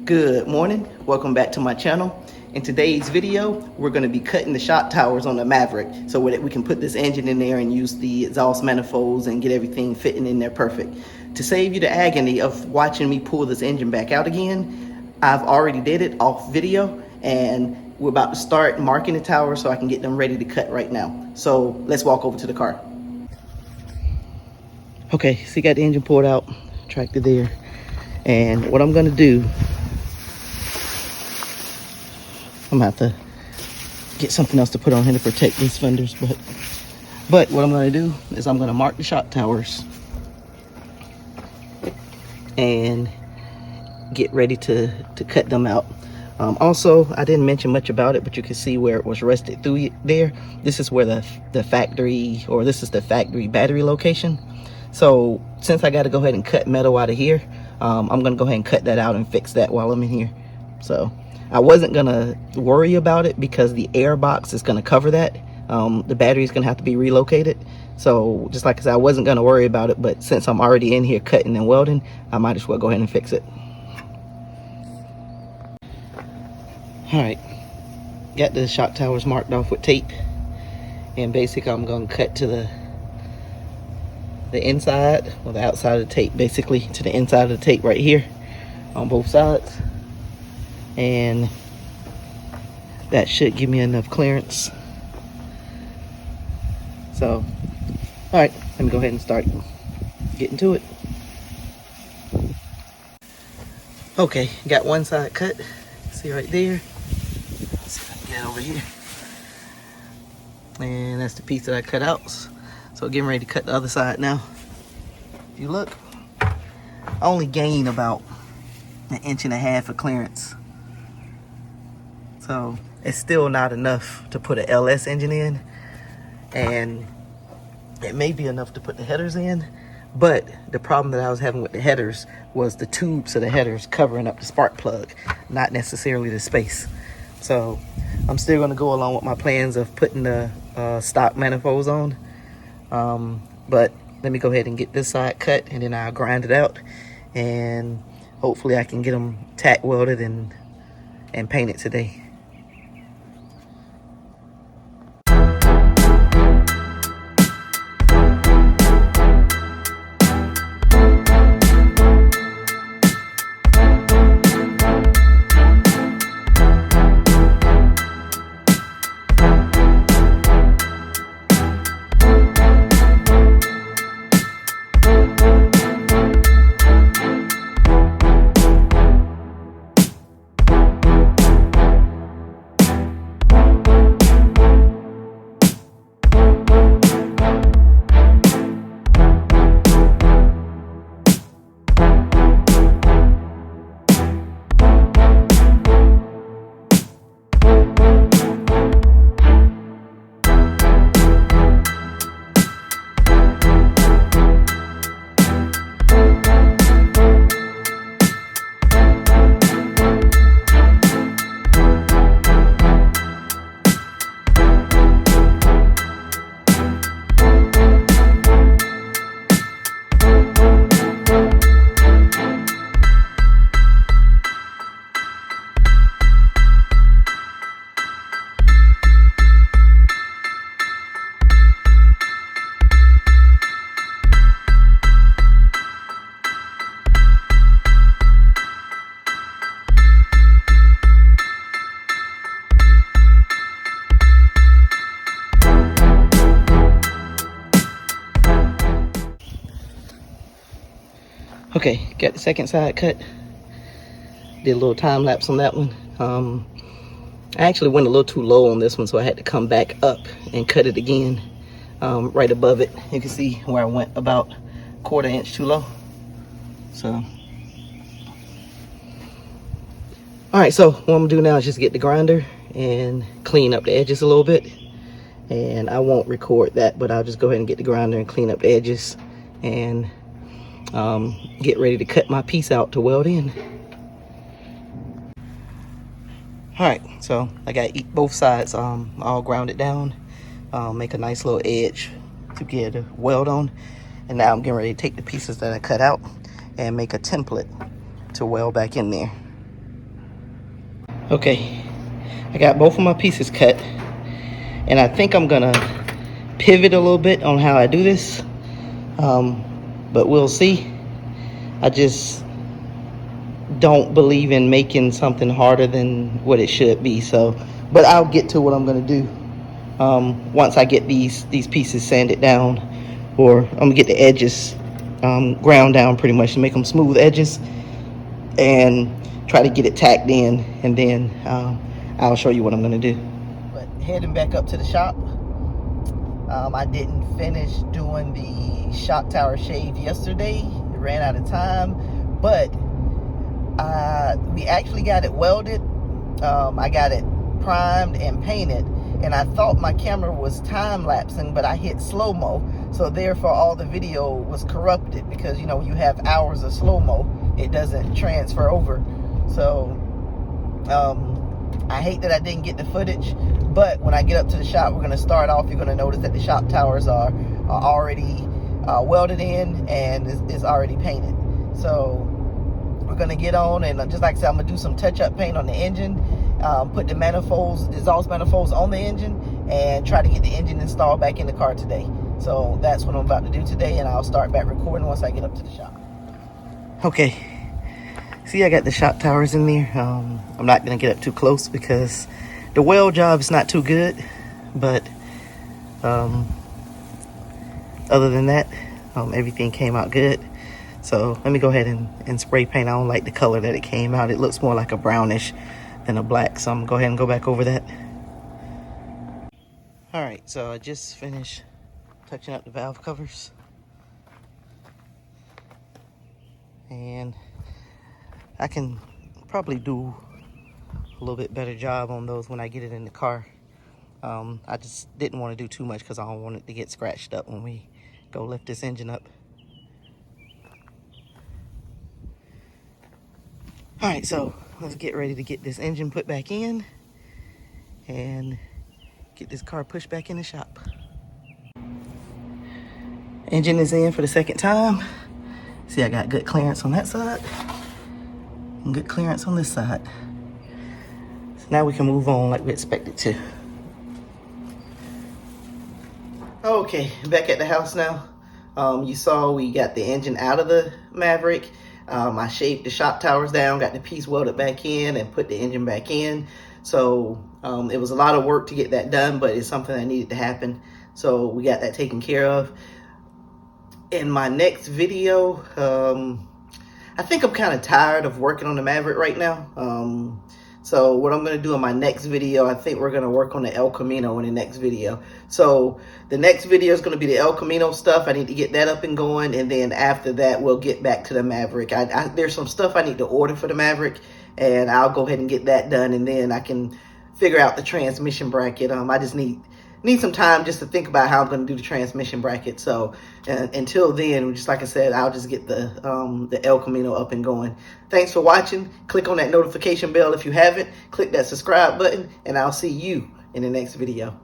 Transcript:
Good morning, welcome back to my channel. In today's video, we're going to be cutting the shock towers on the Maverick so that we can put this engine in there and use the exhaust manifolds and get everything fitting in there perfect. To save you the agony of watching me pull this engine back out again, I've already did it off video and we're about to start marking the towers so I can get them ready to cut right now. So let's walk over to the car. Okay, so you got the engine pulled out, tractor there. And what I'm gonna do, I'm gonna have to get something else to put on here to protect these fenders, but what I'm gonna do is I'm gonna mark the shock towers and get ready to cut them out. Also, I didn't mention much about it, but you can see where it was rusted through there. This is where the factory, or this is the factory battery location. So since I got to go ahead and cut metal out of here, I'm gonna go ahead and cut that out and fix that while I'm in here. So I wasn't gonna worry about it because the air box is gonna cover that. The battery is gonna have to be relocated. So just like I said, I wasn't gonna worry about it, but since I'm already in here cutting and welding, I might as well go ahead and fix it. All right, got the shock towers marked off with tape, and basically I'm gonna cut to the inside, or the outside of the tape, basically to the inside of the tape right here on both sides, and that should give me enough clearance. So all right, let me go ahead and start getting to it. Okay, got one side cut, see right there. Let's see if I can get it over here, and that's the piece that I cut out. So getting ready to cut the other side now. If you look, I only gain about 1.5 inches of clearance. So it's still not enough to put an LS engine in, and it may be enough to put the headers in, but the problem that I was having with the headers was the tubes of the headers covering up the spark plug, not necessarily the space. So I'm still gonna go along with my plans of putting the stock manifolds on. But let me go ahead and get this side cut, and then I'll grind it out, and hopefully I can get them tack welded and painted today. Okay, got the second side cut. Did a little time lapse on that one. I actually went a little too low on this one, so I had to come back up and cut it again. Right above it, you can see where I went about 1/4 inch too low. So, all right, so what I'm gonna do now is just get the grinder and clean up the edges a little bit. And I won't record that, but I'll just go ahead and get the grinder and clean up the edges and get ready to cut my piece out to weld in. All right, so I got both sides all grounded down, make a nice little edge to get a weld on. And now I'm getting ready to take the pieces that I cut out and make a template to weld back in there. Okay, I got both of my pieces cut, and I think I'm gonna pivot a little bit on how I do this, but we'll see. I just don't believe in making something harder than what it should be. So, but I'll get to what I'm gonna do once I get these pieces sanded down, or I'm gonna get the edges ground down pretty much to make them smooth edges, and try to get it tacked in, and then I'll show you what I'm gonna do. But heading back up to the shop, I didn't finish doing the shock tower shave yesterday. It ran out of time, but we actually got it welded. I got it primed and painted, and I thought my camera was time-lapsing, but I hit slow-mo, so therefore all the video was corrupted, because you know, you have hours of slow-mo, it doesn't transfer over. So I hate that I didn't get the footage, but when I get up to the shop, we're going to start off. You're going to notice that the shock towers are already welded in, and it's already painted. So we're going to get on, and just like I said, I'm going to do some touch-up paint on the engine, put the manifolds, exhaust manifolds on the engine, and try to get the engine installed back in the car today. So that's what I'm about to do today, and I'll start back recording once I get up to the shop. Okay. See, I got the shock towers in there. I'm not going to get up too close because the weld job is not too good. But other than that, everything came out good. So let me go ahead and spray paint. I don't like the color that it came out. It looks more like a brownish than a black. So I'm going to go ahead and go back over that. All right, so I just finished touching up the valve covers. And I can probably do a little bit better job on those when I get it in the car. I just didn't want to do too much because I don't want it to get scratched up when we go lift this engine up. All right, so let's get ready to get this engine put back in and get this car pushed back in the shop. Engine is in for the second time. See, I got good clearance on that side and good clearance on this side. So now we can move on like we expected to. Okay, back at the house now. You saw we got the engine out of the Maverick. I shaved the shock towers down, got the piece welded back in, and put the engine back in. So it was a lot of work to get that done, but it's something that needed to happen. So we got that taken care of. In my next video, I think I'm kind of tired of working on the Maverick right now. So what I'm going to do in my next video, I think we're going to work on the El Camino in the next video. So the next video is going to be the El Camino stuff. I need to get that up and going. And then after that, we'll get back to the Maverick. There's some stuff I need to order for the Maverick, and I'll go ahead and get that done. And then I can figure out the transmission bracket. I just need some time just to think about how I'm going to do the transmission bracket. So until then, just like I said, I'll just get the El Camino up and going. Thanks for watching. Click on that notification bell if you haven't. Click that subscribe button, and I'll see you in the next video.